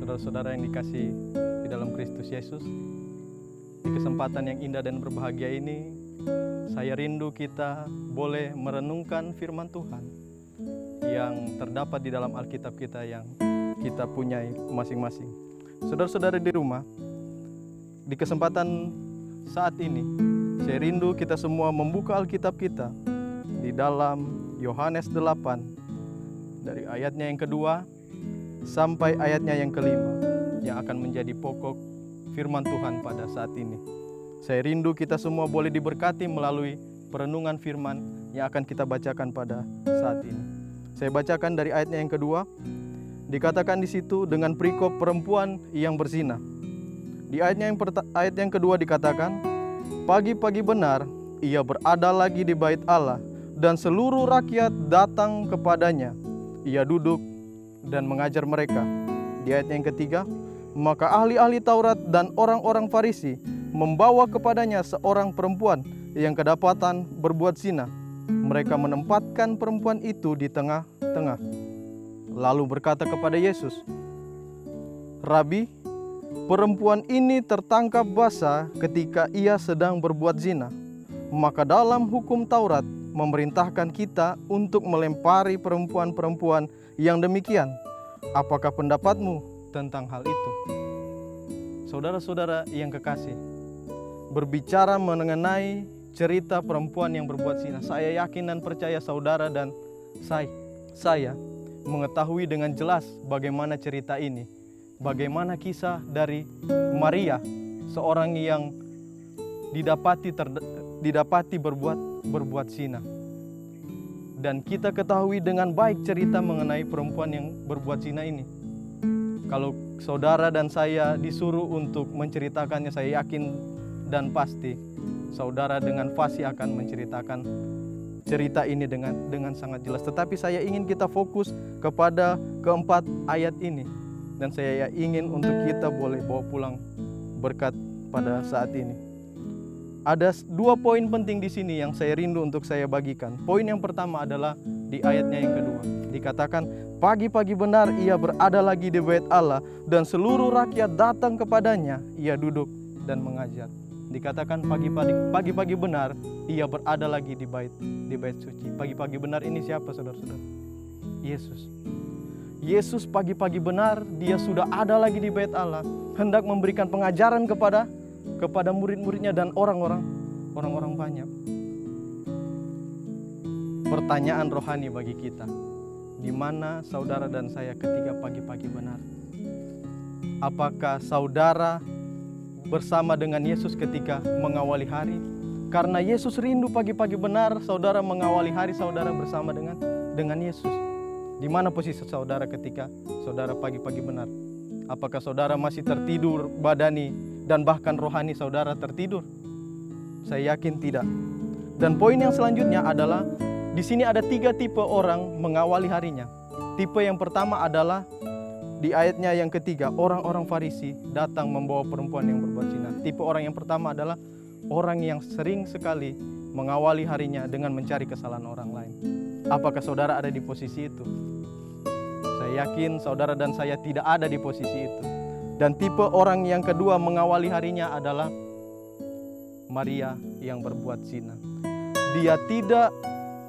Saudara-saudara yang dikasihi di dalam Kristus Yesus, di kesempatan yang indah dan berbahagia ini, saya rindu kita boleh merenungkan firman Tuhan yang terdapat di dalam Alkitab kita yang kita punyai masing-masing. Saudara-saudara di rumah, di kesempatan saat ini, saya rindu kita semua membuka Alkitab kita di dalam Yohanes 8, dari ayatnya yang kedua sampai ayatnya yang kelima, yang akan menjadi pokok firman Tuhan pada saat ini. Saya rindu kita semua boleh diberkati melalui perenungan firman yang akan kita bacakan pada saat ini. Saya bacakan dari ayatnya yang kedua. Dikatakan di situ dengan perikop perempuan yang berzina. Di ayat yang kedua dikatakan, pagi-pagi benar ia berada lagi di bait Allah, dan seluruh rakyat datang kepadanya. Ia duduk dan mengajar mereka. Di ayat yang ketiga, maka ahli-ahli Taurat dan orang-orang Farisi membawa kepadanya seorang perempuan yang kedapatan berbuat zina. Mereka menempatkan perempuan itu di tengah-tengah, lalu berkata kepada Yesus, Rabi, perempuan ini tertangkap basah ketika ia sedang berbuat zina. Maka dalam hukum Taurat memerintahkan kita untuk melempari perempuan-perempuan yang demikian. Apakah pendapatmu tentang hal itu? Saudara-saudara yang kekasih, berbicara mengenai cerita perempuan yang berbuat zina, saya yakin dan percaya saudara dan saya mengetahui dengan jelas bagaimana cerita ini. Bagaimana kisah dari Maria, seorang yang didapati berbuat zina. Dan kita ketahui dengan baik cerita mengenai perempuan yang berbuat zina ini. Kalau saudara dan saya disuruh untuk menceritakannya, saya yakin dan pasti saudara dengan fasih akan menceritakan cerita ini dengan sangat jelas. Tetapi saya ingin kita fokus kepada keempat ayat ini. Dan saya ingin untuk kita boleh bawa pulang berkat pada saat ini. Ada dua poin penting di sini yang saya rindu untuk saya bagikan. Poin yang pertama adalah di ayatnya yang kedua. Dikatakan, pagi-pagi benar ia berada lagi di bait Allah, dan seluruh rakyat datang kepadanya. Ia duduk dan mengajar. Dikatakan pagi-pagi benar ia berada lagi di bait suci. Pagi-pagi benar ini siapa, saudara-saudara? Yesus. Yesus pagi-pagi benar dia sudah ada lagi di bait Allah, hendak memberikan pengajaran kepada murid-muridnya dan orang-orang banyak. Pertanyaan rohani bagi kita, di mana saudara dan saya ketika pagi-pagi benar? Apakah saudara bersama dengan Yesus ketika mengawali hari? Karena Yesus rindu pagi-pagi benar, saudara mengawali hari saudara bersama dengan Yesus. Di mana posisi saudara ketika saudara pagi-pagi benar? Apakah saudara masih tertidur badani dan bahkan rohani saudara tertidur? Saya yakin tidak. Dan poin yang selanjutnya adalah di sini ada 3 tipe orang mengawali harinya. Tipe yang pertama adalah di ayatnya yang ketiga, orang-orang Farisi datang membawa perempuan yang berbuat zina. Tipe orang yang pertama adalah orang yang sering sekali mengawali harinya dengan mencari kesalahan orang lain. Apakah saudara ada di posisi itu? Saya yakin saudara dan saya tidak ada di posisi itu. Dan tipe orang yang kedua mengawali harinya adalah Maria yang berbuat zina. dia tidak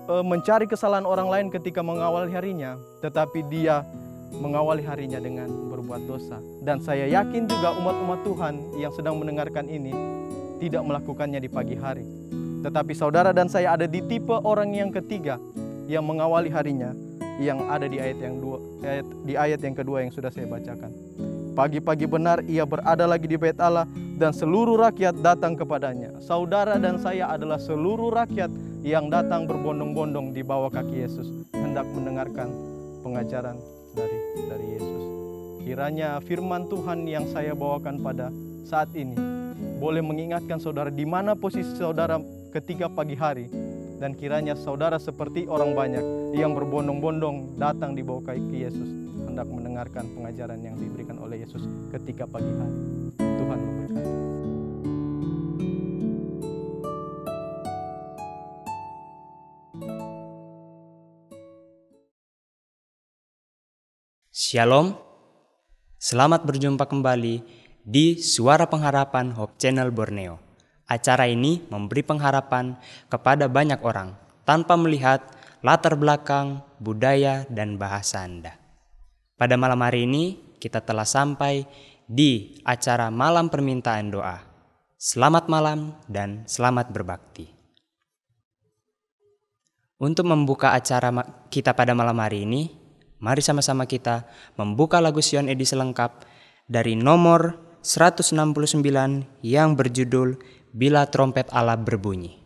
mencari kesalahan orang lain ketika mengawali harinya, tetapi dia mengawali harinya dengan berbuat dosa. Dan saya yakin juga umat-umat Tuhan yang sedang mendengarkan ini tidak melakukannya di pagi hari. Tetapi saudara dan saya ada di tipe orang yang ketiga yang mengawali harinya, yang ada di ayat yang kedua yang sudah saya bacakan. Pagi-pagi benar ia berada lagi di bait Allah dan seluruh rakyat datang kepadanya. Saudara dan saya adalah seluruh rakyat yang datang berbondong-bondong di bawah kaki Yesus, hendak mendengarkan pengajaran dari Yesus. Kiranya firman Tuhan yang saya bawakan pada saat ini boleh mengingatkan saudara di mana posisi saudara ketika pagi hari, dan kiranya saudara seperti orang banyak yang berbondong-bondong datang di bawah kaki Yesus, hendak mendengarkan pengajaran yang diberikan oleh Yesus ketika pagi hari. Tuhan memberkati. Shalom, selamat berjumpa kembali di Suara Pengharapan Hope Channel Borneo. Acara ini memberi pengharapan kepada banyak orang tanpa melihat latar belakang, budaya, dan bahasa Anda. Pada malam hari ini kita telah sampai di acara malam permintaan doa. Selamat malam dan selamat berbakti. Untuk membuka acara kita pada malam hari ini, mari sama-sama kita membuka lagu Sion edisi lengkap dari nomor 169 yang berjudul Bila Trompet Allah Berbunyi.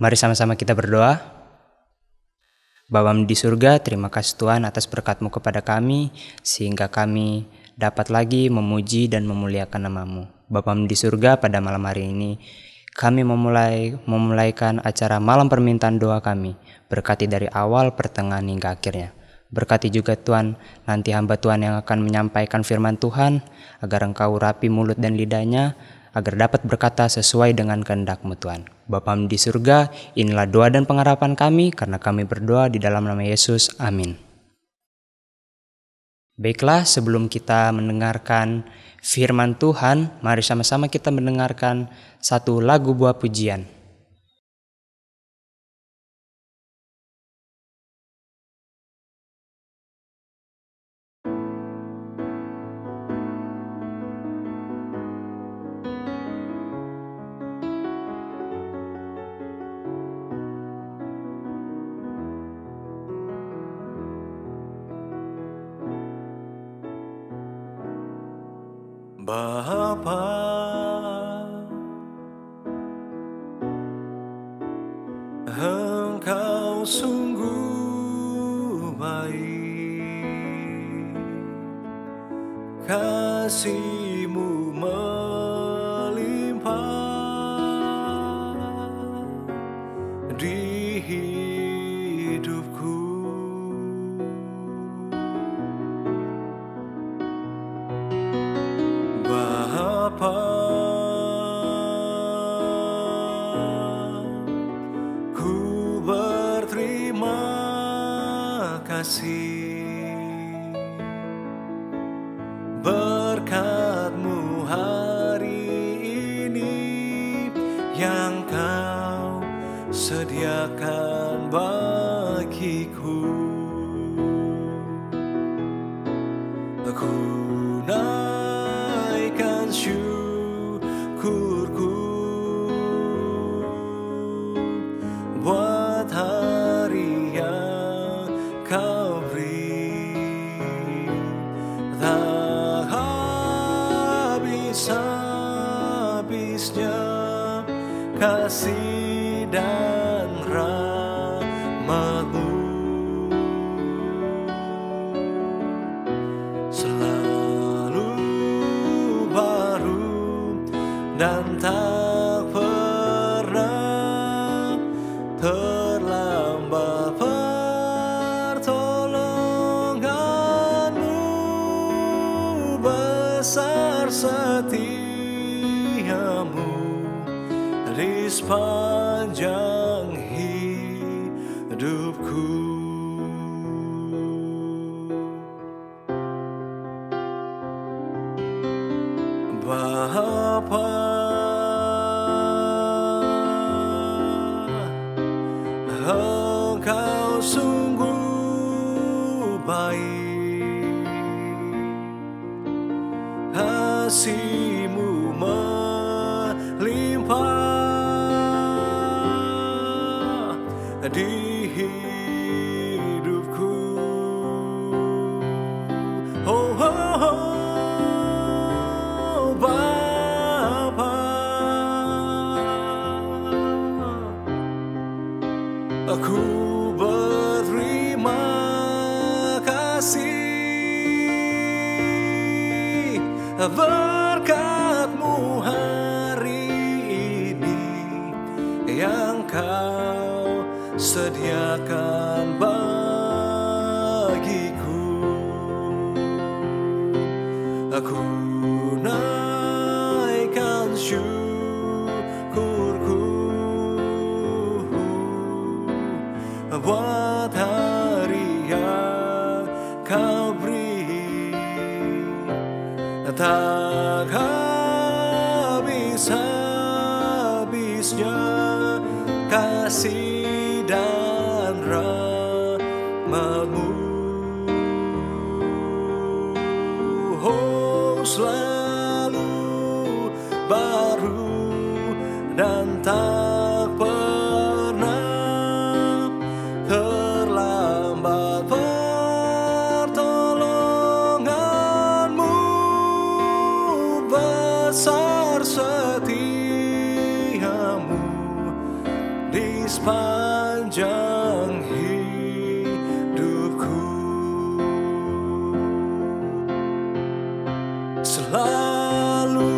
Mari sama-sama kita berdoa. Bapa di surga, terima kasih Tuhan atas berkat-Mu kepada kami, sehingga kami dapat lagi memuji dan memuliakan nama-Mu. Bapa di surga, pada malam hari ini kami memulaikan acara malam permintaan doa kami. Berkati dari awal, pertengahan hingga akhirnya. Berkati juga Tuhan, nanti hamba Tuhan yang akan menyampaikan firman Tuhan, agar Engkau urapi mulut dan lidahnya, agar dapat berkata sesuai dengan kehendak-Mu Tuhan. Bapa di surga, inilah doa dan pengharapan kami, karena kami berdoa di dalam nama Yesus. Amin. Baiklah, sebelum kita mendengarkan firman Tuhan, mari sama-sama kita mendengarkan satu lagu buah pujian. Bapa, Engkau sungguh baik, kasih-Mu melimpah kasih, berkat-Mu hari ini yang Kau sediakan bagiku. Aku naikkan syukurku buat hari yang Kau beri, tak habis-habisnya kasih dan rahmat-Mu. Selalu baru dan tak pernah terlambat pertolongan-Mu. Besar setia-Mu di sepanjang hidupku. Bapa, Engkau sungguh baik, kasih-Mu melimpah di hidupku. Oh, oh, oh, Bapa, aku berterima kasih, berkat-Mu hari ini yang Kau sediakan bagiku. Aku naikkan syukurku buat hari yang Kau beri, tak habis-habisnya kasih dan rahmat-Mu. Oh, selalu baru dan tak pernah terlambat pertolongan-Mu. Besar setia-Mu di sepanjang hidupku. Selalu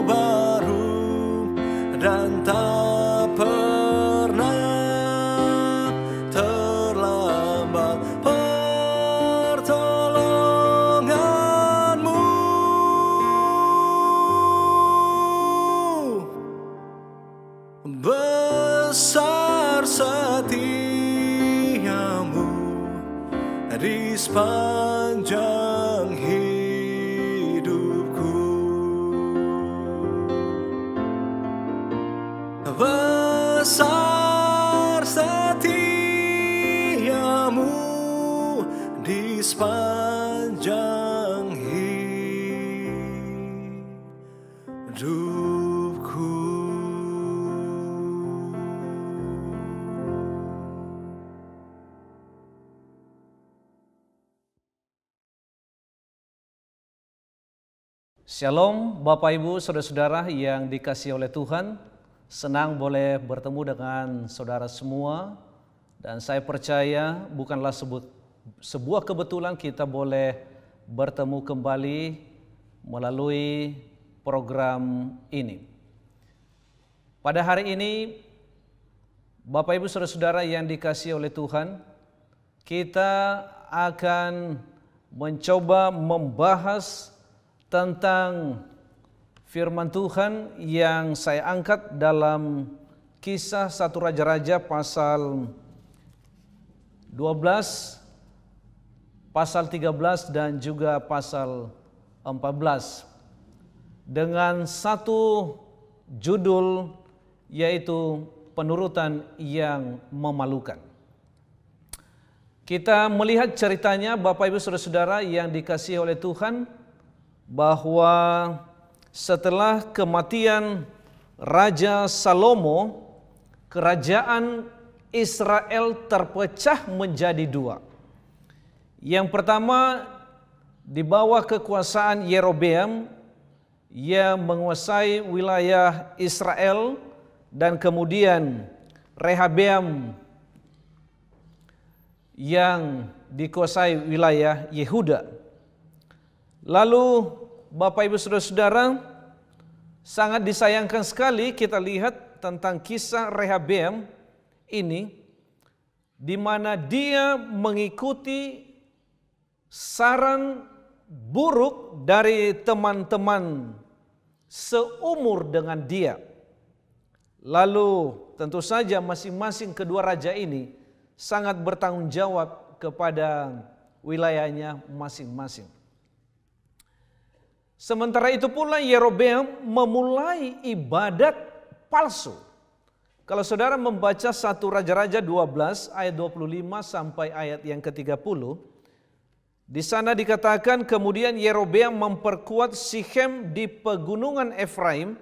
baru dan tak pernah terlambat pertolongan-Mu. Besar setia-Mu di sepanjang hidupku. Besar setia-Mu di sepanjang hidupku. Shalom Bapak Ibu Saudara-saudara yang dikasihi oleh Tuhan. Senang boleh bertemu dengan saudara semua. Dan saya percaya bukanlah sebuah kebetulan kita boleh bertemu kembali melalui program ini. Pada hari ini Bapak Ibu Saudara-saudara yang dikasihi oleh Tuhan, kita akan mencoba membahas tentang firman Tuhan yang saya angkat dalam Kisah 1 Raja-Raja pasal 12 pasal 13 dan juga pasal 14 dengan satu judul yaitu penurutan yang memalukan. Kita melihat ceritanya Bapak Ibu Saudara-saudara yang dikasihi oleh Tuhan, bahwa setelah kematian Raja Salomo, kerajaan Israel terpecah menjadi dua. Yang pertama di bawah kekuasaan Yerobeam yang menguasai wilayah Israel, dan kemudian Rehabeam yang dikuasai wilayah Yehuda. Lalu Bapak Ibu Saudara-saudara, sangat disayangkan sekali kita lihat tentang kisah Rehabeam ini, di mana dia mengikuti saran buruk dari teman-teman seumur dengan dia. Lalu tentu saja masing-masing kedua raja ini sangat bertanggung jawab kepada wilayahnya masing-masing. Sementara itu pula Yerobeam memulai ibadat palsu. Kalau saudara membaca 1 Raja-Raja 12 ayat 25 sampai ayat yang ke-30, di sana dikatakan kemudian Yerobeam memperkuat Sichem di pegunungan Efraim,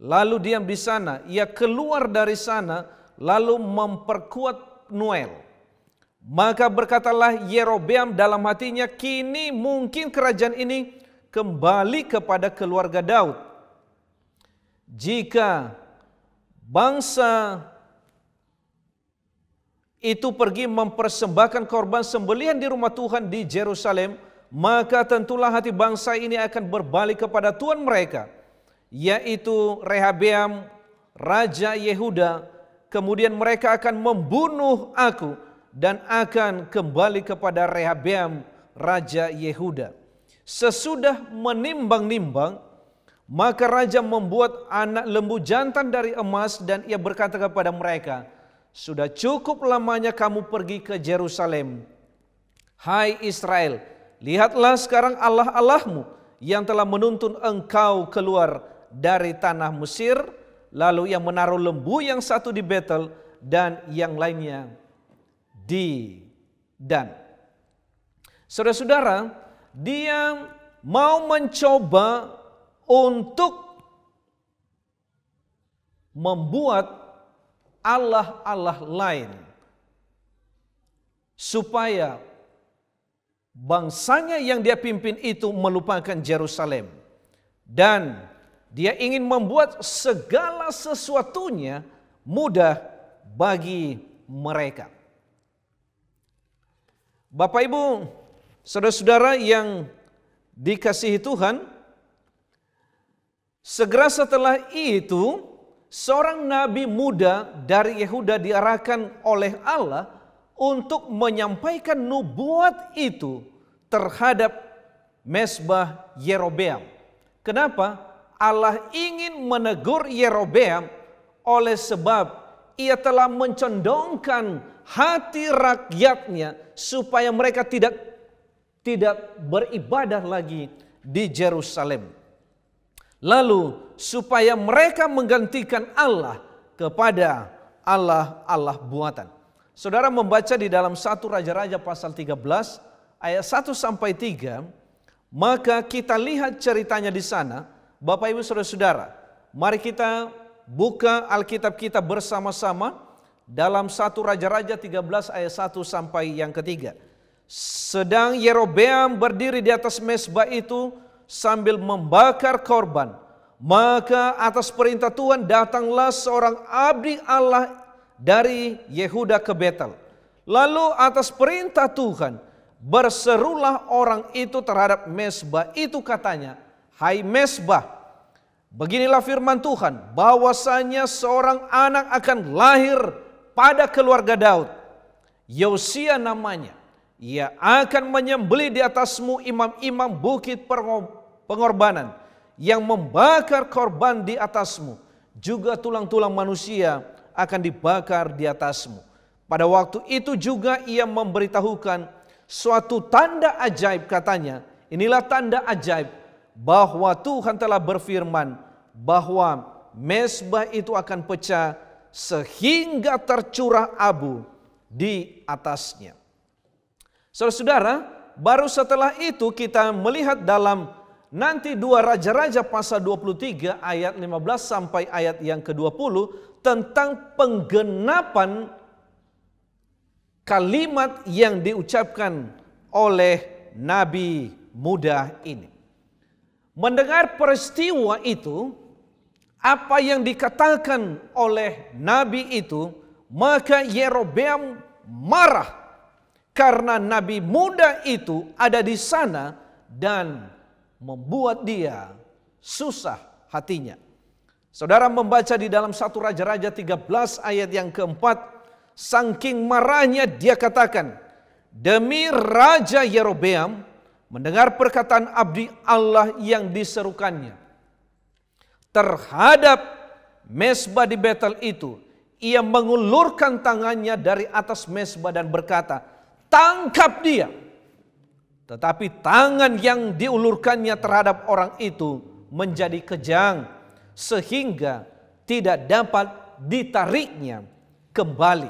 lalu diam di sana. Ia keluar dari sana lalu memperkuat Noel. Maka berkatalah Yerobeam dalam hatinya, kini mungkin kerajaan ini kembali kepada keluarga Daud. Jika bangsa itu pergi mempersembahkan korban sembelihan di rumah Tuhan di Yerusalem, maka tentulah hati bangsa ini akan berbalik kepada Tuhan mereka, yaitu Rehabeam, Raja Yehuda. Kemudian mereka akan membunuh aku dan akan kembali kepada Rehabeam, Raja Yehuda. Sesudah menimbang-nimbang, maka raja membuat anak lembu jantan dari emas dan ia berkata kepada mereka, sudah cukup lamanya kamu pergi ke Yerusalem. Hai Israel, lihatlah sekarang Allah-Allahmu yang telah menuntun engkau keluar dari tanah Mesir, lalu yang menaruh lembu yang satu di Betel dan yang lainnya di Dan. Saudara-saudara, dia mau mencoba untuk membuat Allah-Allah lain supaya bangsanya yang dia pimpin itu melupakan Yerusalem, dan dia ingin membuat segala sesuatunya mudah bagi mereka. Bapak Ibu, saudara-saudara yang dikasihi Tuhan, segera setelah itu seorang nabi muda dari Yehuda diarahkan oleh Allah untuk menyampaikan nubuat itu terhadap mezbah Yerobeam. Kenapa? Allah ingin menegur Yerobeam oleh sebab ia telah mencondongkan hati rakyatnya supaya mereka tidak beribadah lagi di Yerusalem. Lalu supaya mereka menggantikan Allah kepada Allah buatan. Saudara membaca di dalam 1 Raja-Raja pasal 13 ayat 1 sampai 3, maka kita lihat ceritanya di sana. Bapak Ibu Saudara-saudara, mari kita buka Alkitab kita bersama-sama dalam 1 Raja-Raja 13 ayat 1 sampai yang ketiga. Sedang Yerobeam berdiri di atas mezbah itu sambil membakar korban, maka atas perintah Tuhan datanglah seorang abdi Allah dari Yehuda ke Betel. Lalu atas perintah Tuhan berserulah orang itu terhadap mezbah itu, katanya, hai mezbah, beginilah firman Tuhan, bahwasanya seorang anak akan lahir pada keluarga Daud, Yosia namanya. Ia akan menyembelih di atasmu imam-imam bukit pengorbanan yang membakar korban di atasmu, juga tulang-tulang manusia akan dibakar di atasmu. Pada waktu itu juga ia memberitahukan suatu tanda ajaib katanya. Inilah tanda ajaib bahwa Tuhan telah berfirman bahwa mezbah itu akan pecah sehingga tercurah abu di atasnya. Saudara-saudara, baru setelah itu kita melihat dalam nanti 2 Raja-Raja pasal 23 ayat 15 sampai ayat yang ke-20 tentang penggenapan kalimat yang diucapkan oleh nabi muda ini. Mendengar peristiwa itu, apa yang dikatakan oleh nabi itu, maka Yerobeam marah karena nabi muda itu ada di sana dan membuat dia susah hatinya. Saudara membaca di dalam 1 Raja-Raja 13 ayat yang keempat, saking marahnya dia katakan, demi Raja Yerobeam mendengar perkataan abdi Allah yang diserukannya terhadap mezbah di Betel itu, ia mengulurkan tangannya dari atas mezbah dan berkata, tangkap dia. Tetapi tangan yang diulurkannya terhadap orang itu menjadi kejang, sehingga tidak dapat ditariknya kembali.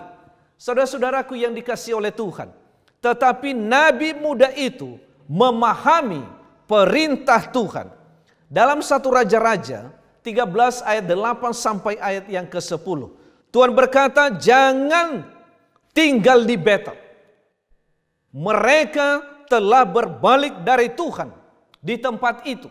Saudara-saudaraku yang dikasihi oleh Tuhan, tetapi nabi muda itu memahami perintah Tuhan. Dalam 1 Raja-Raja 13 ayat 8 sampai ayat yang ke-10. Tuhan berkata, jangan tinggal di Betel. Mereka telah berbalik dari Tuhan di tempat itu.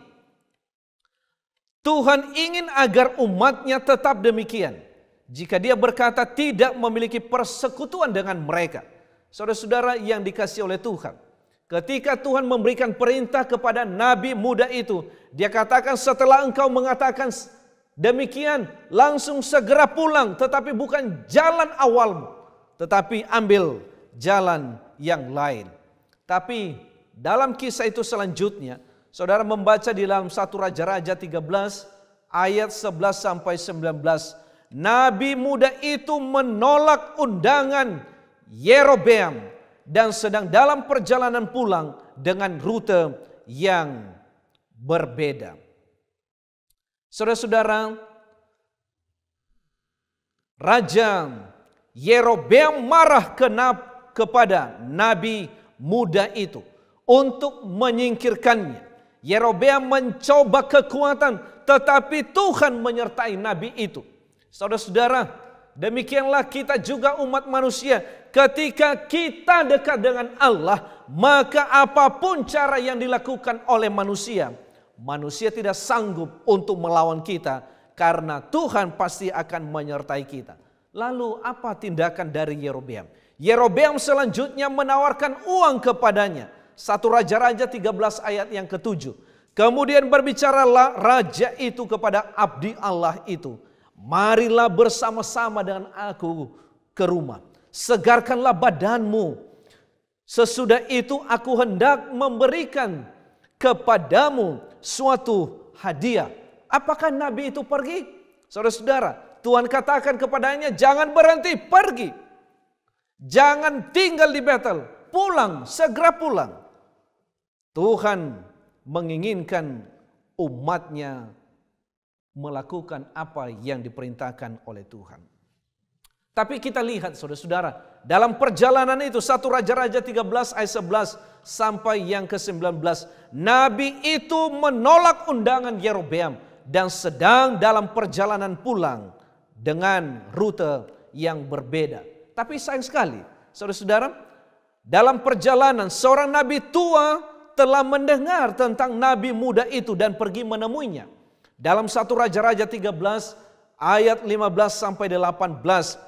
Tuhan ingin agar umatnya tetap demikian. Jika dia berkata tidak memiliki persekutuan dengan mereka. Saudara-saudara yang dikasihi oleh Tuhan, ketika Tuhan memberikan perintah kepada nabi muda itu, dia katakan setelah engkau mengatakan demikian, langsung segera pulang, tetapi bukan jalan awalmu, tetapi ambil jalan yang lain. Tapi dalam kisah itu selanjutnya, saudara membaca di dalam 1 Raja-Raja 13 ayat 11 sampai 19, nabi muda itu menolak undangan Yerobeam dan sedang dalam perjalanan pulang dengan rute yang berbeda. Saudara-saudara, Raja Yerobeam marah kepada nabi muda itu untuk menyingkirkannya. Yerobeam mencoba kekuatan, tetapi Tuhan menyertai nabi itu. Saudara-saudara, demikianlah kita juga umat manusia. Ketika kita dekat dengan Allah, maka apapun cara yang dilakukan oleh manusia, manusia tidak sanggup untuk melawan kita, karena Tuhan pasti akan menyertai kita. Lalu apa tindakan dari Yerobeam? Yerobeam selanjutnya menawarkan uang kepadanya. 1 Raja-Raja 13 ayat yang ke-7. Kemudian berbicaralah raja itu kepada abdi Allah itu, marilah bersama-sama dengan aku ke rumah. Segarkanlah badanmu. Sesudah itu aku hendak memberikan kepadamu suatu hadiah. Apakah nabi itu pergi? Saudara-saudara, Tuhan katakan kepadanya, jangan berhenti, pergi. Jangan tinggal di Betel, pulang, segera pulang. Tuhan menginginkan umatnya melakukan apa yang diperintahkan oleh Tuhan. Tapi kita lihat saudara-saudara, dalam perjalanan itu 1 Raja-Raja 13 ayat 11 sampai yang ke-19, nabi itu menolak undangan Yerobeam dan sedang dalam perjalanan pulang dengan rute yang berbeda. Tapi sayang sekali, saudara-saudara, dalam perjalanan seorang nabi tua telah mendengar tentang nabi muda itu dan pergi menemuinya. Dalam 1 Raja-Raja 13 ayat 15 sampai 18,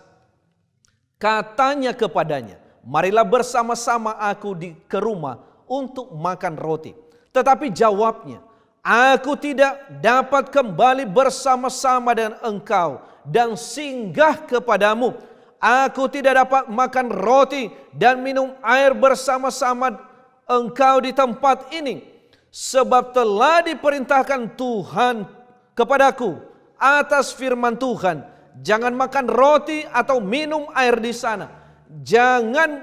katanya kepadanya, marilah bersama-sama aku ke rumah untuk makan roti. Tetapi jawabnya, aku tidak dapat kembali bersama-sama dengan engkau dan singgah kepadamu. Aku tidak dapat makan roti dan minum air bersama-sama engkau di tempat ini. Sebab telah diperintahkan Tuhan kepadaku atas firman Tuhan, jangan makan roti atau minum air di sana. Jangan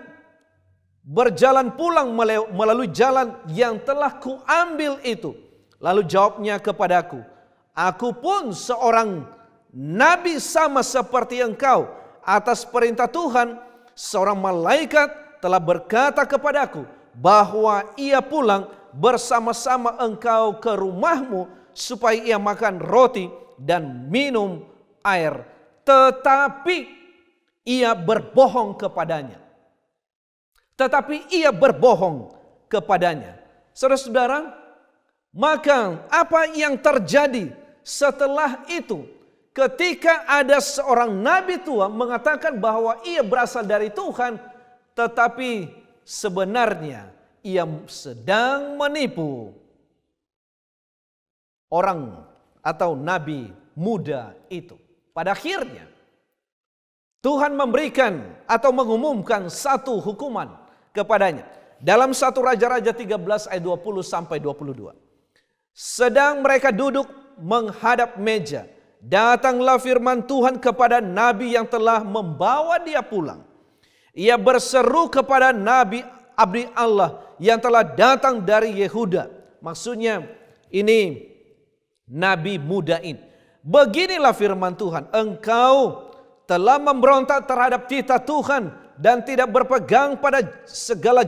berjalan pulang melalui jalan yang telah kuambil itu. Lalu jawabnya kepadaku, aku pun seorang nabi sama seperti engkau. Atas perintah Tuhan, seorang malaikat telah berkata kepadaku bahwa ia pulang bersama-sama engkau ke rumahmu supaya ia makan roti dan minum air. Tetapi ia berbohong kepadanya. Saudara-saudara, maka apa yang terjadi setelah itu? Ketika ada seorang nabi tua mengatakan bahwa ia berasal dari Tuhan, tetapi sebenarnya ia sedang menipu orang atau nabi muda itu. Pada akhirnya Tuhan memberikan atau mengumumkan satu hukuman kepadanya. Dalam 1 Raja-Raja 13 ayat 20 sampai 22. Sedang mereka duduk menghadap meja, datanglah firman Tuhan kepada nabi yang telah membawa dia pulang. Ia berseru kepada nabi abdi Allah yang telah datang dari Yehuda. Maksudnya ini nabi muda ini. Beginilah firman Tuhan, engkau telah memberontak terhadap titah Tuhan dan tidak berpegang pada segala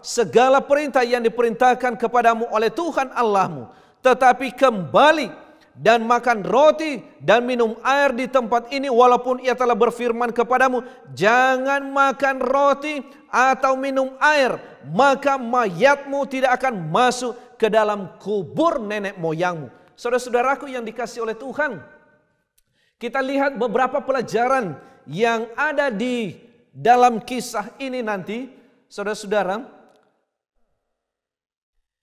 segala perintah yang diperintahkan kepadamu oleh Tuhan Allahmu, tetapi kembali dan makan roti dan minum air di tempat ini, walaupun ia telah berfirman kepadamu, jangan makan roti atau minum air, maka mayatmu tidak akan masuk ke dalam kubur nenek moyangmu. Saudara-saudaraku yang dikasihi oleh Tuhan, kita lihat beberapa pelajaran yang ada di dalam kisah ini nanti, saudara-saudara.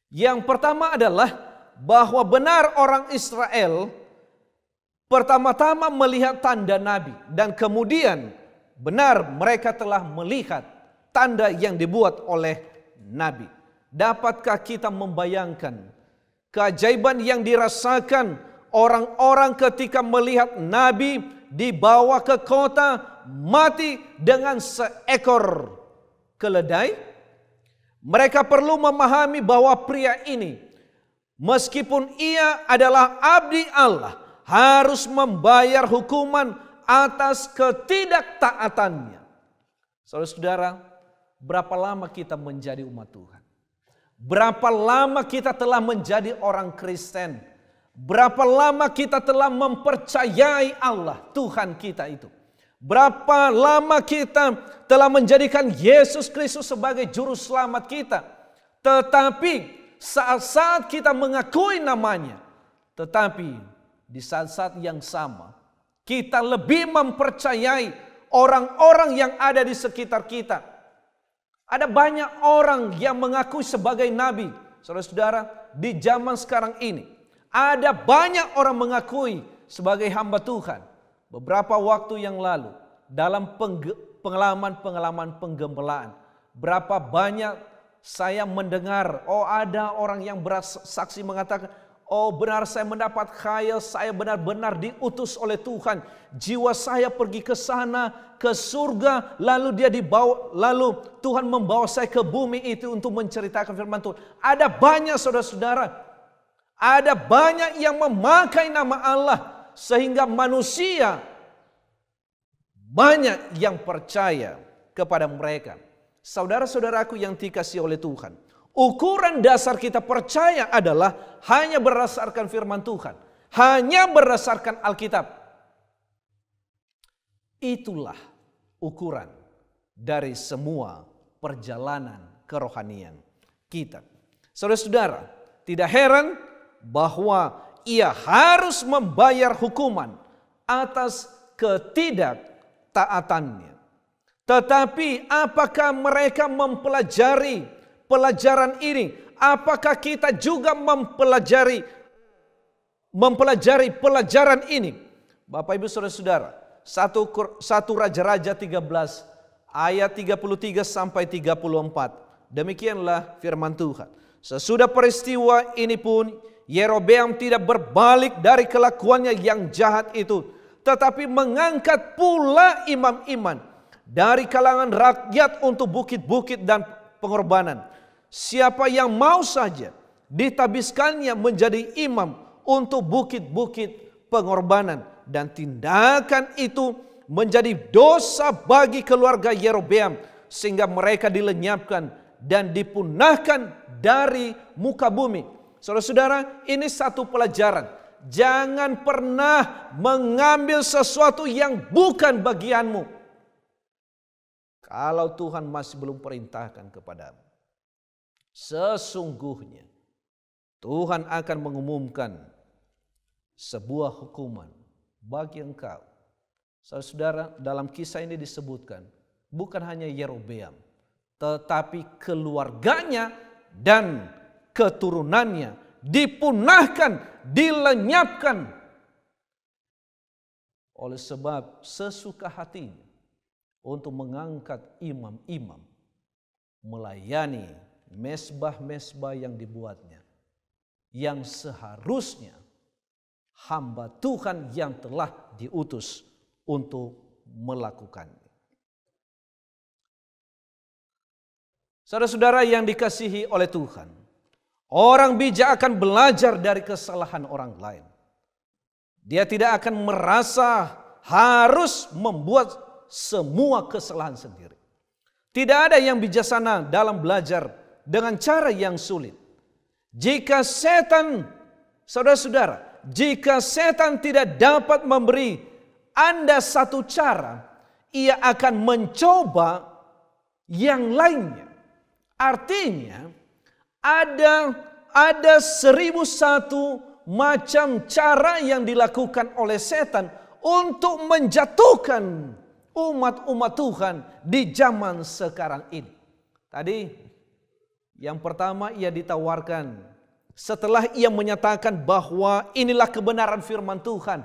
Yang pertama adalah bahwa benar orang Israel pertama-tama melihat tanda Nabi, dan kemudian benar mereka telah melihat tanda yang dibuat oleh Nabi. Dapatkah kita membayangkan keajaiban yang dirasakan orang-orang ketika melihat Nabi dibawa ke kota mati dengan seekor keledai? Mereka perlu memahami bahwa pria ini, meskipun ia adalah abdi Allah, harus membayar hukuman atas ketidaktaatannya. Saudara-saudara, berapa lama kita menjadi umat Tuhan? Berapa lama kita telah menjadi orang Kristen? Berapa lama kita telah mempercayai Allah, Tuhan kita itu? Berapa lama kita telah menjadikan Yesus Kristus sebagai juru selamat kita? Tetapi saat-saat kita mengakui namanya, tetapi di saat-saat yang sama kita lebih mempercayai orang-orang yang ada di sekitar kita. Ada banyak orang yang mengaku sebagai nabi. Saudara-saudara, di zaman sekarang ini ada banyak orang mengakui sebagai hamba Tuhan. Beberapa waktu yang lalu dalam pengalaman penggembelaan, berapa banyak saya mendengar, ada orang yang bersaksi mengatakan, benar saya mendapat khayal, saya benar-benar diutus oleh Tuhan. Jiwa saya pergi ke sana, ke surga, lalu dia dibawa, lalu Tuhan membawa saya ke bumi itu untuk menceritakan firman Tuhan. Ada banyak saudara-saudara, ada banyak yang memakai nama Allah, sehingga manusia banyak yang percaya kepada mereka. Saudara-saudaraku yang dikasihi oleh Tuhan, ukuran dasar kita percaya adalah hanya berdasarkan firman Tuhan, hanya berdasarkan Alkitab. Itulah ukuran dari semua perjalanan kerohanian kita. Saudara-saudara, tidak heran bahwa ia harus membayar hukuman atas ketidaktaatannya. Tetapi apakah mereka mempelajari pelajaran ini? Apakah kita juga mempelajari pelajaran ini? Bapak Ibu Saudara-saudara, 1 Raja-Raja 13 ayat 33 sampai 34. Demikianlah firman Tuhan. Sesudah peristiwa ini pun Yerobeam tidak berbalik dari kelakuannya yang jahat itu, tetapi mengangkat pula imam-imam dari kalangan rakyat untuk bukit-bukit dan pengorbanan. Siapa yang mau saja ditabiskannya menjadi imam untuk bukit-bukit pengorbanan, dan tindakan itu menjadi dosa bagi keluarga Yerobeam sehingga mereka dilenyapkan dan dipunahkan dari muka bumi. Saudara-saudara, ini satu pelajaran. Jangan pernah mengambil sesuatu yang bukan bagianmu kalau Tuhan masih belum perintahkan kepadamu. Sesungguhnya Tuhan akan mengumumkan sebuah hukuman bagi engkau. Saudara, dalam kisah ini disebutkan bukan hanya Yerobeam, tetapi keluarganya dan keturunannya dipunahkan, dilenyapkan oleh sebab sesuka hatinya untuk mengangkat imam-imam melayani mesbah-mesbah yang dibuatnya, yang seharusnya hamba Tuhan yang telah diutus untuk melakukannya. Saudara-saudara yang dikasihi oleh Tuhan, orang bijak akan belajar dari kesalahan orang lain. Dia tidak akan merasa harus membuat semua kesalahan sendiri. Tidak ada yang bijaksana dalam belajar dengan cara yang sulit. Jika setan, saudara-saudara, jika setan tidak dapat memberi Anda satu cara, ia akan mencoba yang lainnya. Artinya ada 1001 macam cara yang dilakukan oleh setan untuk menjatuhkan umat-umat Tuhan di zaman sekarang ini. Tadi yang pertama ia ditawarkan setelah ia menyatakan bahwa inilah kebenaran firman Tuhan.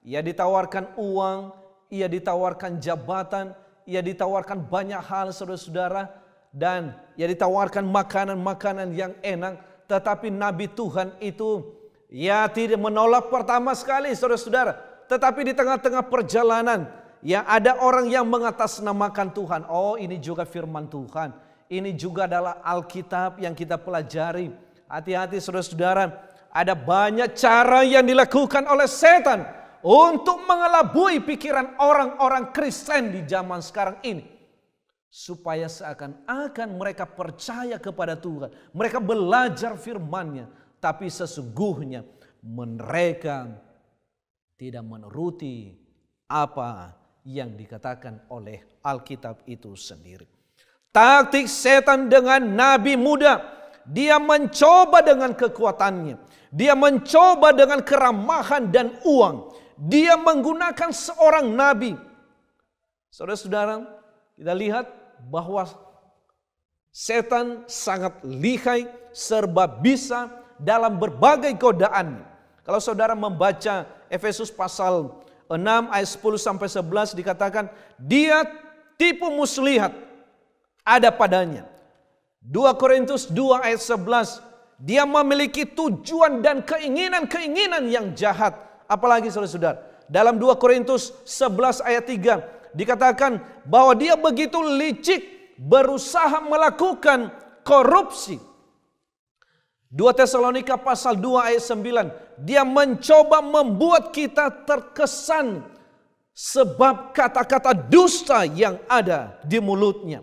Ia ditawarkan uang, ia ditawarkan jabatan, ia ditawarkan banyak hal, saudara-saudara, dan ia ditawarkan makanan-makanan yang enak. Tetapi Nabi Tuhan itu ia tidak menolak pertama sekali, saudara-saudara. Tetapi di tengah-tengah perjalanan, ya ada orang yang mengatasnamakan Tuhan. Oh, ini juga firman Tuhan. Ini juga adalah Alkitab yang kita pelajari. Hati-hati saudara-saudara, ada banyak cara yang dilakukan oleh setan untuk mengelabui pikiran orang-orang Kristen di zaman sekarang ini. Supaya seakan-akan mereka percaya kepada Tuhan. Mereka belajar firman-Nya. Tapi sesungguhnya mereka tidak menuruti apa yang dikatakan oleh Alkitab itu sendiri. Taktik setan dengan nabi muda, dia mencoba dengan kekuatannya, dia mencoba dengan keramahan dan uang, dia menggunakan seorang nabi. Saudara-saudara, kita lihat bahwa setan sangat lihai, serba bisa dalam berbagai godaan. Kalau saudara membaca Efesus pasal 6 ayat 10 sampai 11 dikatakan dia tipu muslihat ada padanya. 2 Korintus 2 ayat 11 dia memiliki tujuan dan keinginan-keinginan yang jahat. Apalagi saudara-saudara, dalam 2 Korintus 11 ayat 3 dikatakan bahwa dia begitu licik berusaha melakukan korupsi. 2 Tesalonika pasal 2 ayat 9 dia mencoba membuat kita terkesan sebab kata-kata dusta yang ada di mulutnya.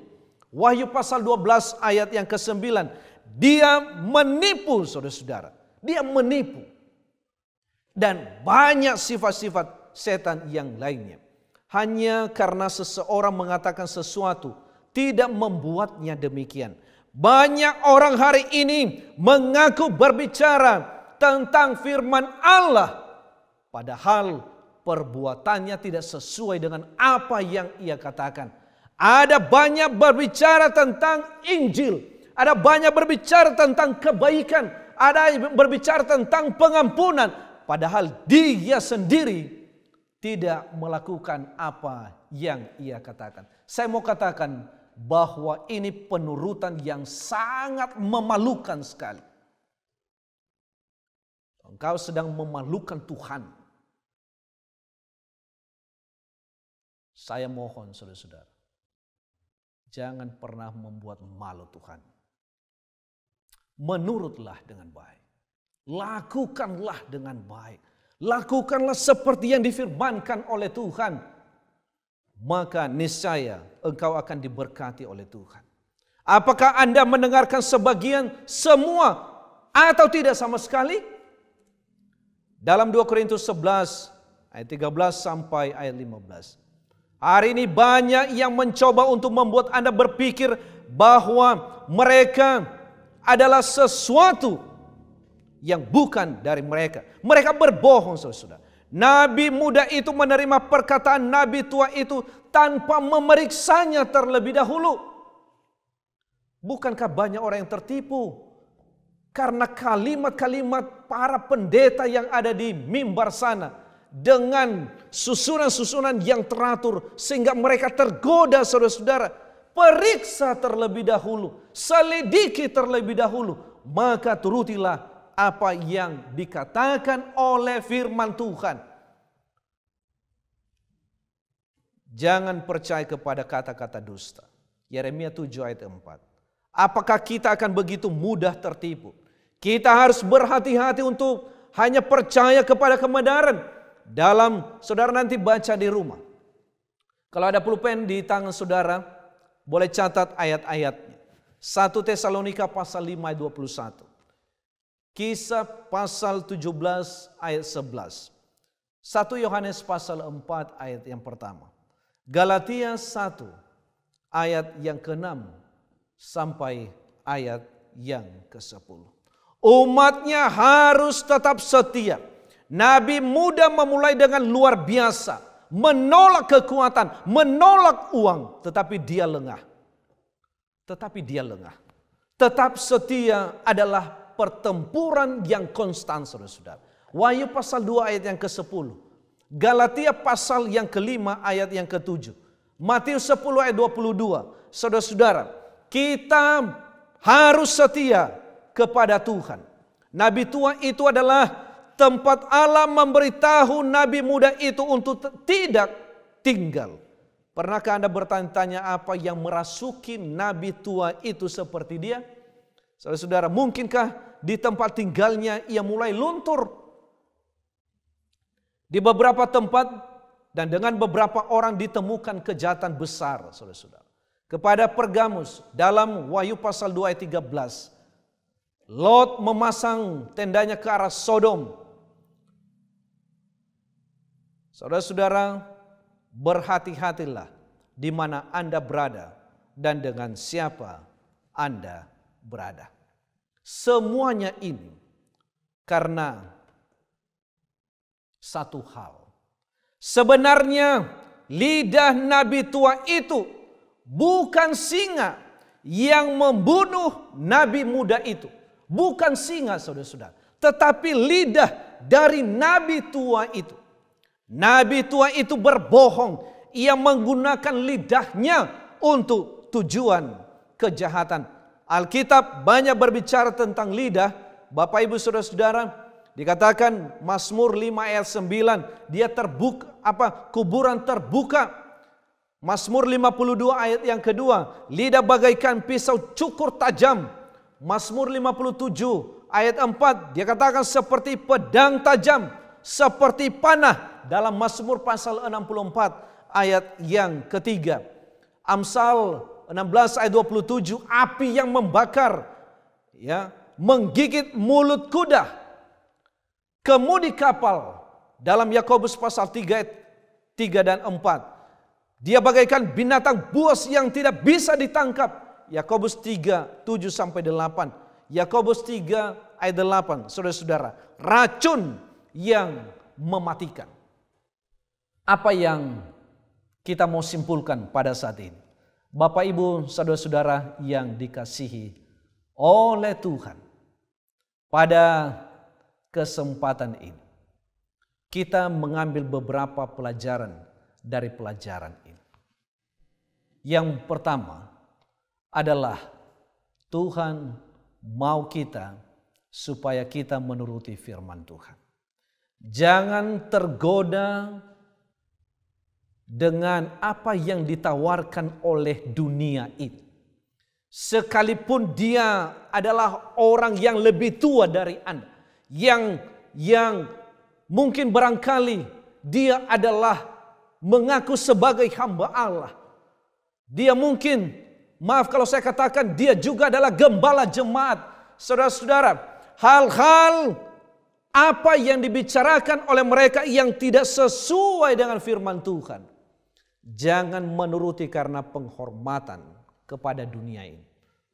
Wahyu pasal 12 ayat yang ke-9 dia menipu, saudara-saudara. Dia menipu. Dan banyak sifat-sifat setan yang lainnya. Hanya karena seseorang mengatakan sesuatu tidak membuatnya demikian. Banyak orang hari ini mengaku berbicara tentang firman Allah, padahal perbuatannya tidak sesuai dengan apa yang ia katakan. Ada banyak berbicara tentang Injil, ada banyak berbicara tentang kebaikan, ada berbicara tentang pengampunan, padahal dia sendiri tidak melakukan apa yang ia katakan. Saya mau katakan bahwa ini penurutan yang sangat memalukan sekali. Engkau sedang memalukan Tuhan. Saya mohon saudara-saudara, Jangan pernah membuat malu Tuhan. Menurutlah dengan baik. Lakukanlah dengan baik. Lakukanlah seperti yang difirmankan oleh Tuhan. Maka niscaya engkau akan diberkati oleh Tuhan. Apakah Anda mendengarkan sebagian, semua, atau tidak sama sekali? Dalam 2 Korintus 11 ayat 13 sampai ayat 15. Hari ini banyak yang mencoba untuk membuat Anda berpikir bahwa mereka adalah sesuatu yang bukan dari mereka. Mereka berbohong, saudara-saudara. Nabi muda itu menerima perkataan nabi tua itu tanpa memeriksanya terlebih dahulu. Bukankah banyak orang yang tertipu karena kalimat-kalimat para pendeta yang ada di mimbar sana dengan susunan-susunan yang teratur sehingga mereka tergoda, saudara-saudara. Periksa terlebih dahulu, selidiki terlebih dahulu, maka turutilah apa yang dikatakan oleh firman Tuhan. Jangan percaya kepada kata-kata dusta. Yeremia 7 ayat 4. Apakah kita akan begitu mudah tertipu? Kita harus berhati-hati untuk hanya percaya kepada kebenaran. Saudara nanti baca di rumah. Kalau ada pulpen di tangan saudara, boleh catat ayat-ayatnya. 1 Tesalonika pasal 5 ayat 21. Kisah pasal 17 ayat 11. 1 Yohanes pasal 4 ayat yang pertama. Galatia 1 ayat yang ke-6 sampai ayat yang ke-10. Umatnya harus tetap setia. Nabi muda memulai dengan luar biasa. Menolak kekuatan, menolak uang. Tetapi dia lengah. Tetap setia adalah pertempuran yang konstan, saudara-saudara. Wahyu pasal 2 ayat yang ke-10. Galatia pasal yang ke-5 ayat yang ke-7. Matius 10 ayat 22. Saudara-saudara, kita harus setia kepada Tuhan. Nabi tua itu adalah tempat Allah memberitahu nabi muda itu untuk tidak tinggal. Pernahkah Anda bertanya-tanya apa yang merasuki nabi tua itu seperti dia? Saudara-saudara, mungkinkah di tempat tinggalnya ia mulai luntur? Di beberapa tempat dan dengan beberapa orang ditemukan kejahatan besar, saudara-saudara. Kepada Pergamus dalam Wahyu pasal 2 ayat 13. Lot memasang tendanya ke arah Sodom. Saudara-saudara, berhati-hatilah di mana Anda berada dan dengan siapa Anda berada. Semuanya ini karena satu hal. Sebenarnya lidah nabi tua itu bukan singa yang membunuh nabi muda itu. Bukan singa, saudara-saudara. Tetapi lidah dari nabi tua itu. Nabi tua itu berbohong. Ia menggunakan lidahnya untuk tujuan kejahatan. Alkitab banyak berbicara tentang lidah. Bapak ibu saudara-saudara, dikatakan Mazmur 5 ayat 9, dia terbuka, kuburan terbuka. Mazmur 52 ayat yang kedua, lidah bagaikan pisau cukur tajam. Mazmur 57 ayat 4, dia katakan seperti pedang tajam, seperti panah. Dalam Mazmur pasal 64 ayat yang ketiga. Amsal 16 ayat 27, api yang membakar, ya, menggigit mulut kuda. Kemudi kapal dalam Yakobus pasal 3 ayat 3 dan 4. Dia bagaikan binatang buas yang tidak bisa ditangkap. Yakobus 3 7 sampai 8. Yakobus 3 ayat 8. Saudara-saudara, racun yang mematikan. Apa yang kita mau simpulkan pada saat ini? Bapak ibu saudara-saudara yang dikasihi oleh Tuhan, pada kesempatan ini kita mengambil beberapa pelajaran dari pelajaran ini. Yang pertama adalah Tuhan mau kita supaya kita menuruti firman Tuhan. Jangan tergoda dengan apa yang ditawarkan oleh dunia ini. Sekalipun dia adalah orang yang lebih tua dari Anda, yang mungkin barangkali dia adalah mengaku sebagai hamba Allah. Dia mungkin, maaf kalau saya katakan, dia juga adalah gembala jemaat. Saudara-saudara, hal-hal apa yang dibicarakan oleh mereka yang tidak sesuai dengan firman Tuhan, jangan menuruti karena penghormatan kepada dunia ini,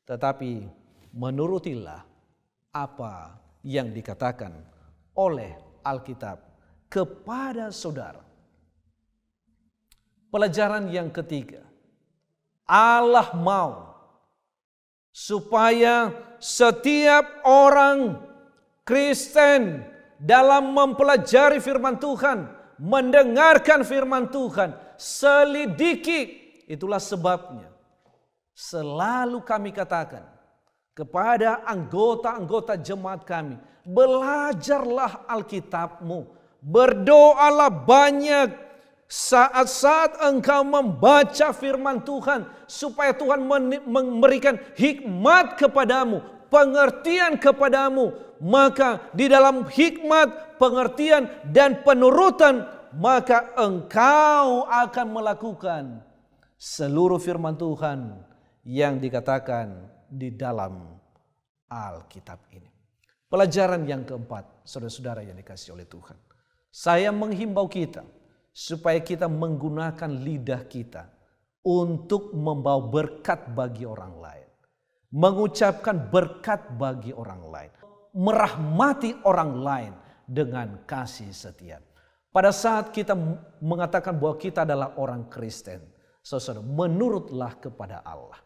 tetapi menurutilah apa yang dikatakan oleh Alkitab kepada saudara. Pelajaran yang ketiga, Allah mau supaya setiap orang Kristen dalam mempelajari firman Tuhan, mendengarkan firman Tuhan, selidiki. Itulah sebabnya selalu kami katakan kepada anggota-anggota jemaat kami, belajarlah Alkitabmu, berdoalah banyak saat-saat engkau membaca firman Tuhan, supaya Tuhan memberikan hikmat kepadamu, pengertian kepadamu. Maka di dalam hikmat, pengertian, dan penurutan, maka engkau akan melakukan seluruh firman Tuhan yang dikatakan di dalam Alkitab ini. Pelajaran yang keempat, saudara-saudara yang dikasihi oleh Tuhan, saya menghimbau kita supaya kita menggunakan lidah kita untuk membawa berkat bagi orang lain, mengucapkan berkat bagi orang lain, merahmati orang lain dengan kasih setia. Pada saat kita mengatakan bahwa kita adalah orang Kristen, saudara, menurutlah kepada Allah.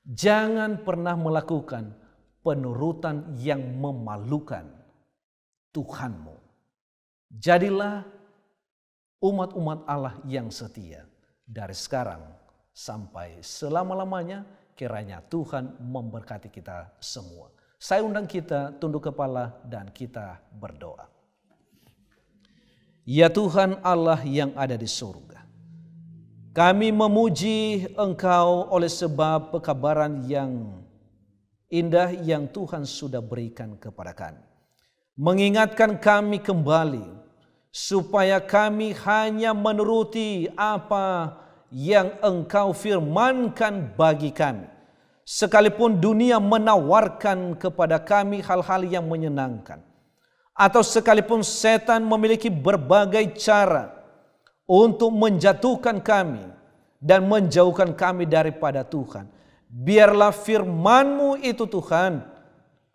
Jangan pernah melakukan penurutan yang memalukan Tuhanmu. Jadilah umat-umat Allah yang setia dari sekarang sampai selama-lamanya. Kiranya Tuhan memberkati kita semua. Saya undang kita tunduk kepala dan kita berdoa. Ya Tuhan Allah yang ada di surga, kami memuji Engkau oleh sebab pekabaran yang indah yang Tuhan sudah berikan kepada kami. Mengingatkan kami kembali supaya kami hanya menuruti apa yang Engkau firmankan bagi kami. Sekalipun dunia menawarkan kepada kami hal-hal yang menyenangkan, atau sekalipun setan memiliki berbagai cara untuk menjatuhkan kami dan menjauhkan kami daripada Tuhan, biarlah firman-Mu itu Tuhan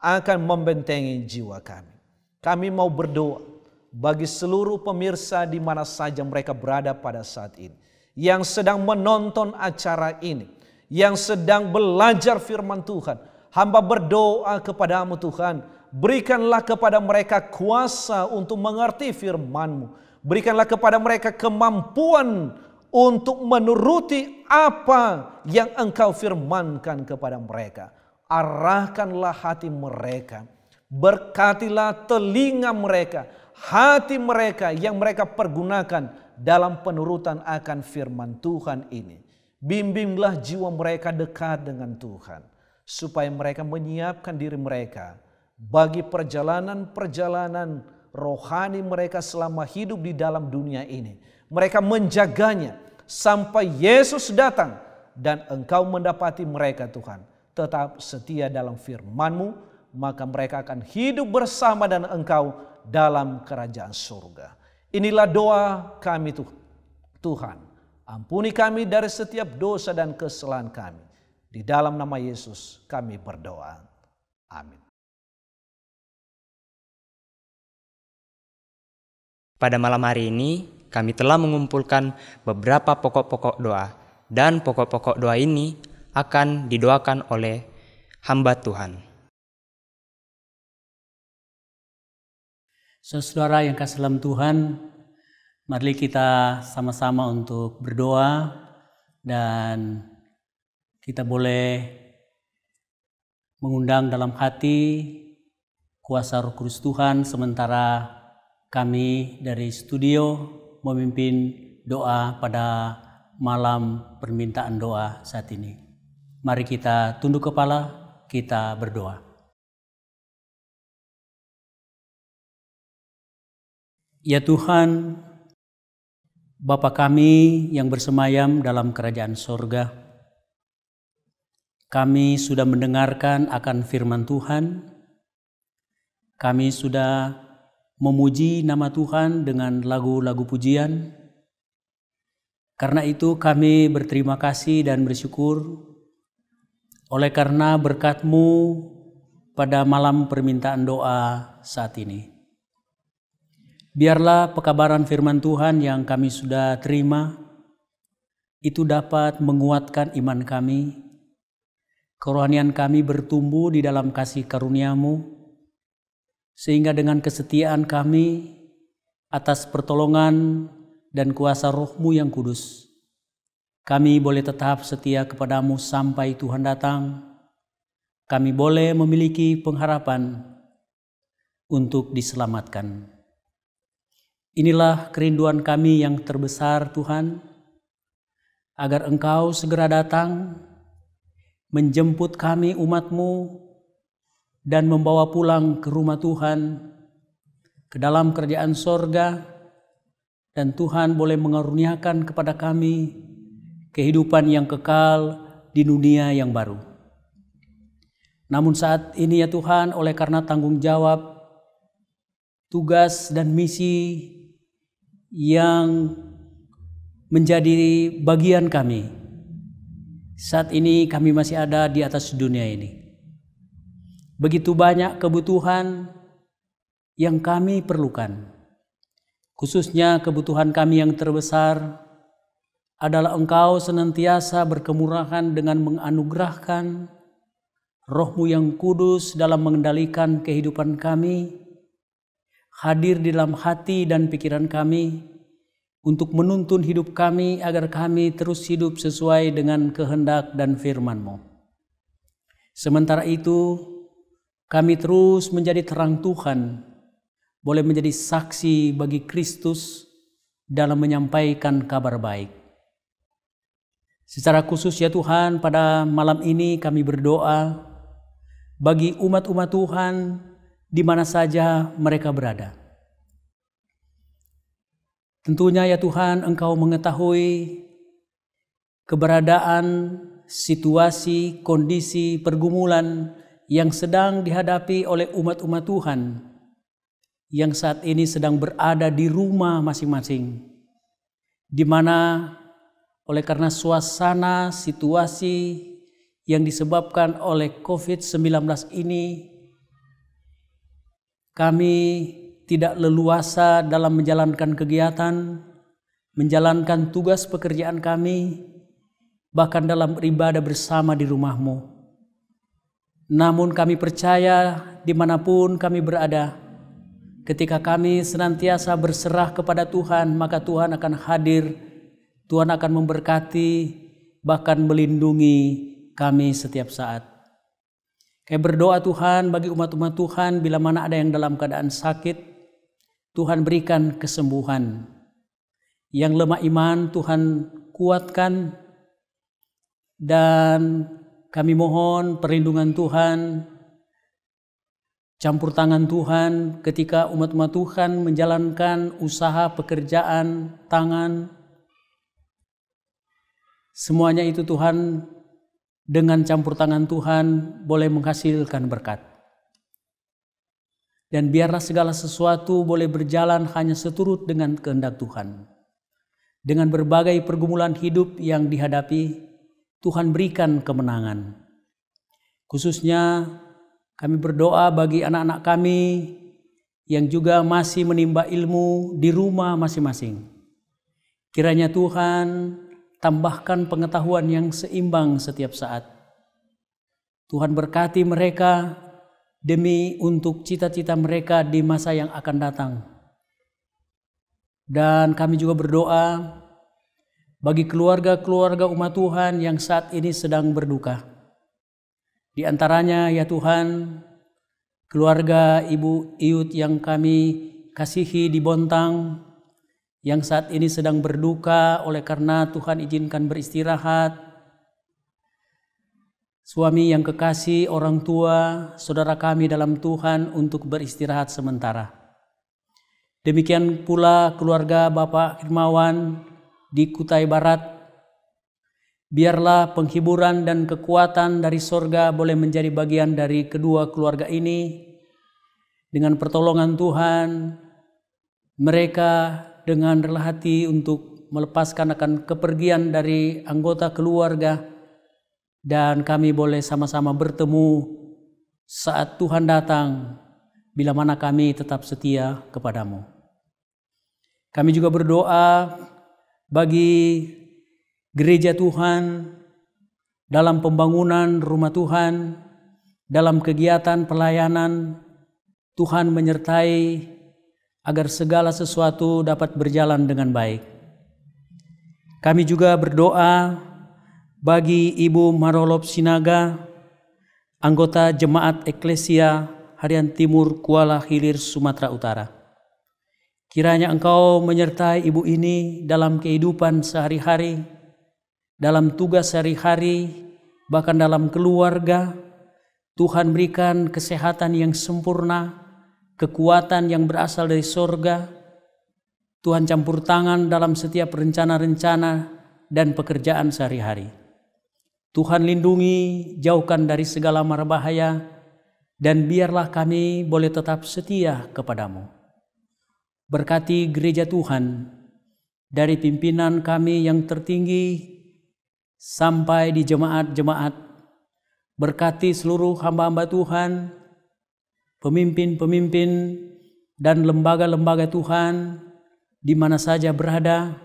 akan membentengi jiwa kami. Kami mau berdoa bagi seluruh pemirsa di mana saja mereka berada pada saat ini, yang sedang menonton acara ini, yang sedang belajar firman Tuhan. Hamba berdoa kepadamu Tuhan, berikanlah kepada mereka kuasa untuk mengerti firman-Mu. Berikanlah kepada mereka kemampuan untuk menuruti apa yang Engkau firmankan kepada mereka. Arahkanlah hati mereka, berkatilah telinga mereka, hati mereka yang mereka pergunakan dalam penurutan akan firman Tuhan ini. Bimbinglah jiwa mereka dekat dengan Tuhan, supaya mereka menyiapkan diri mereka bagi perjalanan-perjalanan rohani mereka selama hidup di dalam dunia ini. Mereka menjaganya sampai Yesus datang dan Engkau mendapati mereka Tuhan tetap setia dalam firman-Mu, maka mereka akan hidup bersama dengan Engkau dalam kerajaan surga. Inilah doa kami Tuhan. Ampuni kami dari setiap dosa dan kesalahan kami. Di dalam nama Yesus kami berdoa. Amin. Pada malam hari ini kami telah mengumpulkan beberapa pokok-pokok doa, dan pokok-pokok doa ini akan didoakan oleh hamba Tuhan. Saudara yang kasih dalam Tuhan, mari kita sama-sama untuk berdoa, dan kita boleh mengundang dalam hati kuasa Roh Kudus Tuhan sementara kami dari studio memimpin doa pada malam permintaan doa saat ini. Mari kita tunduk kepala, kita berdoa. Ya Tuhan, Bapa kami yang bersemayam dalam kerajaan sorga, kami sudah mendengarkan akan firman Tuhan, kami sudah memuji nama Tuhan dengan lagu-lagu pujian. Karena itu kami berterima kasih dan bersyukur oleh karena berkat-Mu pada malam permintaan doa saat ini. Biarlah pekabaran firman Tuhan yang kami sudah terima itu dapat menguatkan iman kami, kerohanian kami bertumbuh di dalam kasih karunia-Mu, sehingga dengan kesetiaan kami atas pertolongan dan kuasa Roh-Mu yang kudus, kami boleh tetap setia kepada-Mu sampai Tuhan datang. Kami boleh memiliki pengharapan untuk diselamatkan. Inilah kerinduan kami yang terbesar Tuhan, agar Engkau segera datang, menjemput kami umat-Mu, dan membawa pulang ke rumah Tuhan, ke dalam kerajaan sorga, dan Tuhan boleh mengaruniakan kepada kami kehidupan yang kekal di dunia yang baru. Namun saat ini ya Tuhan, oleh karena tanggung jawab, tugas dan misi yang menjadi bagian kami, saat ini kami masih ada di atas dunia ini. Begitu banyak kebutuhan yang kami perlukan, khususnya kebutuhan kami yang terbesar adalah Engkau senantiasa berkemurahan dengan menganugerahkan Roh-Mu yang kudus dalam mengendalikan kehidupan kami, hadir di dalam hati dan pikiran kami untuk menuntun hidup kami agar kami terus hidup sesuai dengan kehendak dan firman-Mu. Sementara itu, kami terus menjadi terang Tuhan, boleh menjadi saksi bagi Kristus dalam menyampaikan kabar baik. Secara khusus ya Tuhan, pada malam ini kami berdoa bagi umat-umat Tuhan di mana saja mereka berada. Tentunya ya Tuhan, Engkau mengetahui keberadaan, situasi, kondisi, pergumulan yang sedang dihadapi oleh umat-umat Tuhan yang saat ini sedang berada di rumah masing-masing, di mana oleh karena suasana, situasi yang disebabkan oleh COVID-19 ini, kami tidak leluasa dalam menjalankan kegiatan, menjalankan tugas pekerjaan kami, bahkan dalam beribadah bersama di rumah-Mu. Namun kami percaya dimanapun kami berada, ketika kami senantiasa berserah kepada Tuhan, maka Tuhan akan hadir, Tuhan akan memberkati, bahkan melindungi kami setiap saat. Kami berdoa Tuhan bagi umat-umat Tuhan, bila mana ada yang dalam keadaan sakit, Tuhan berikan kesembuhan. Yang lemah iman Tuhan kuatkan, dan kami mohon perlindungan Tuhan, campur tangan Tuhan ketika umat-umat Tuhan menjalankan usaha pekerjaan tangan. Semuanya itu Tuhan, dengan campur tangan Tuhan boleh menghasilkan berkat. Dan biarlah segala sesuatu boleh berjalan hanya seturut dengan kehendak Tuhan. Dengan berbagai pergumulan hidup yang dihadapi, Tuhan berikan kemenangan. Khususnya kami berdoa bagi anak-anak kami yang juga masih menimba ilmu di rumah masing-masing. Kiranya Tuhan tambahkan pengetahuan yang seimbang setiap saat. Tuhan berkati mereka demi untuk cita-cita mereka di masa yang akan datang. Dan kami juga berdoa bagi keluarga-keluarga umat Tuhan yang saat ini sedang berduka. Di antaranya ya Tuhan, keluarga Ibu Iut yang kami kasihi di Bontang, yang saat ini sedang berduka oleh karena Tuhan izinkan beristirahat, suami yang kekasih, orang tua, saudara kami dalam Tuhan untuk beristirahat sementara. Demikian pula keluarga Bapak Hermawan di Kutai Barat. Biarlah penghiburan dan kekuatan dari sorga boleh menjadi bagian dari kedua keluarga ini. Dengan pertolongan Tuhan, mereka dengan rela hati untuk melepaskan akan kepergian dari anggota keluarga, dan kami boleh sama-sama bertemu saat Tuhan datang, bila mana kami tetap setia kepadamu. Kami juga berdoa bagi gereja Tuhan dalam pembangunan rumah Tuhan, dalam kegiatan pelayanan. Tuhan menyertai agar segala sesuatu dapat berjalan dengan baik. Kami juga berdoa bagi Ibu Marolop Sinaga, anggota Jemaat Eklesia Harian Timur Kuala Hilir, Sumatera Utara. Kiranya Engkau menyertai Ibu ini dalam kehidupan sehari-hari, dalam tugas sehari-hari, bahkan dalam keluarga. Tuhan berikan kesehatan yang sempurna, kekuatan yang berasal dari sorga. Tuhan campur tangan dalam setiap rencana-rencana dan pekerjaan sehari-hari. Tuhan lindungi, jauhkan dari segala mara bahaya, dan biarlah kami boleh tetap setia kepadamu. Berkati gereja Tuhan, dari pimpinan kami yang tertinggi sampai di jemaat-jemaat. Berkati seluruh hamba-hamba Tuhan, pemimpin-pemimpin dan lembaga-lembaga Tuhan di mana saja berada.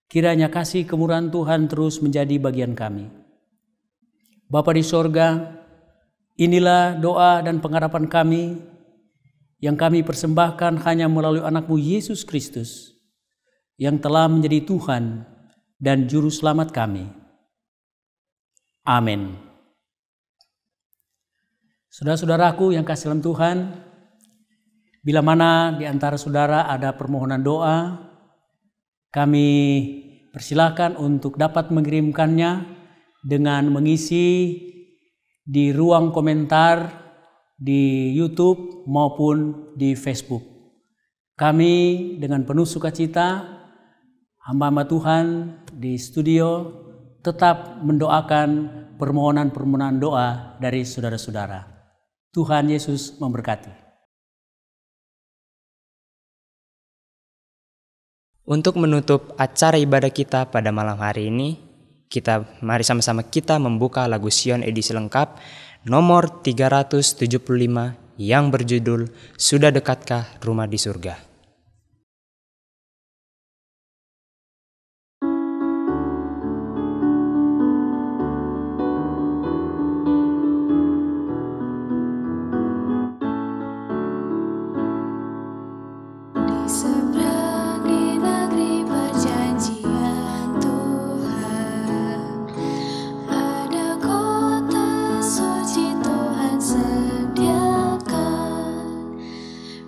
Kiranya kasih kemurahan Tuhan terus menjadi bagian kami. Bapa di sorga, inilah doa dan pengharapan kami yang kami persembahkan hanya melalui anak-Mu Yesus Kristus yang telah menjadi Tuhan dan Juru Selamat kami. Amin. Saudara-saudaraku yang kasih dalam Tuhan, bila mana di antara saudara ada permohonan doa, kami persilakan untuk dapat mengirimkannya dengan mengisi di ruang komentar di YouTube maupun di Facebook. Kami dengan penuh sukacita, hamba-hamba Tuhan di studio tetap mendoakan permohonan-permohonan doa dari saudara-saudara. Tuhan Yesus memberkati. Untuk menutup acara ibadah kita pada malam hari ini, mari sama-sama kita membuka lagu Sion edisi lengkap nomor 375 yang berjudul Sudah Dekatkah Rumah di Surga.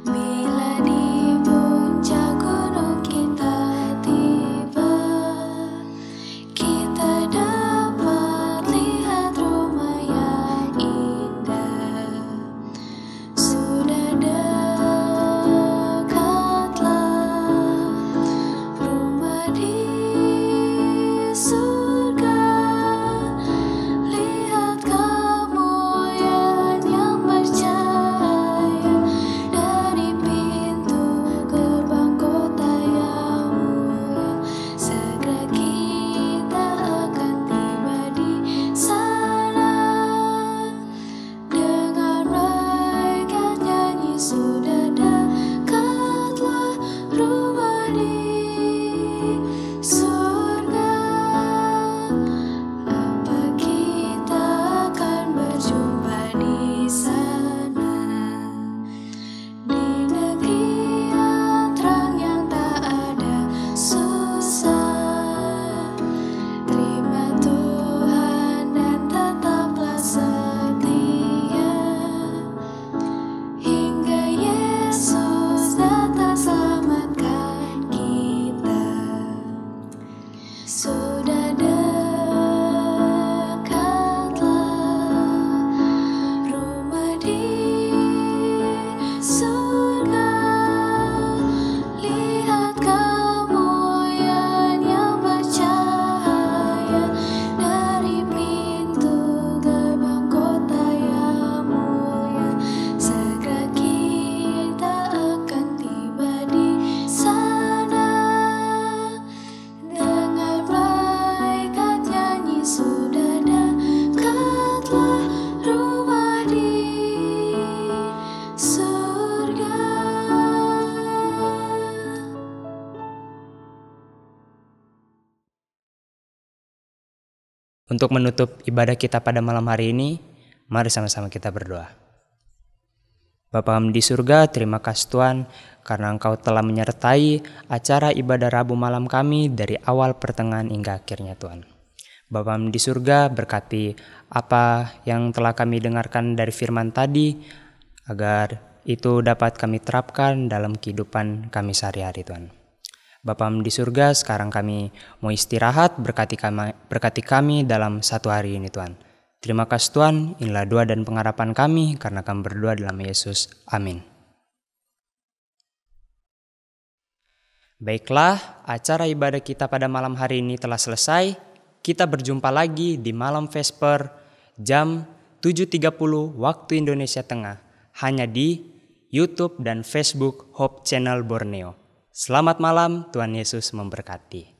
Bila di Untuk menutup ibadah kita pada malam hari ini, mari sama-sama kita berdoa. Bapa kami di surga, terima kasih Tuhan karena Engkau telah menyertai acara ibadah Rabu malam kami dari awal pertengahan hingga akhirnya Tuhan. Bapa kami di surga, berkati apa yang telah kami dengarkan dari firman tadi, agar itu dapat kami terapkan dalam kehidupan kami sehari-hari Tuhan. Bapa kami di surga, sekarang kami mau istirahat, berkati kami dalam satu hari ini Tuhan. Terima kasih Tuhan, inilah doa dan pengharapan kami karena kami berdoa dalam Yesus. Amin. Baiklah, acara ibadah kita pada malam hari ini telah selesai. Kita berjumpa lagi di malam Vesper jam 7.30 waktu Indonesia Tengah, hanya di YouTube dan Facebook Hope Channel Borneo. Selamat malam, Tuhan Yesus memberkati.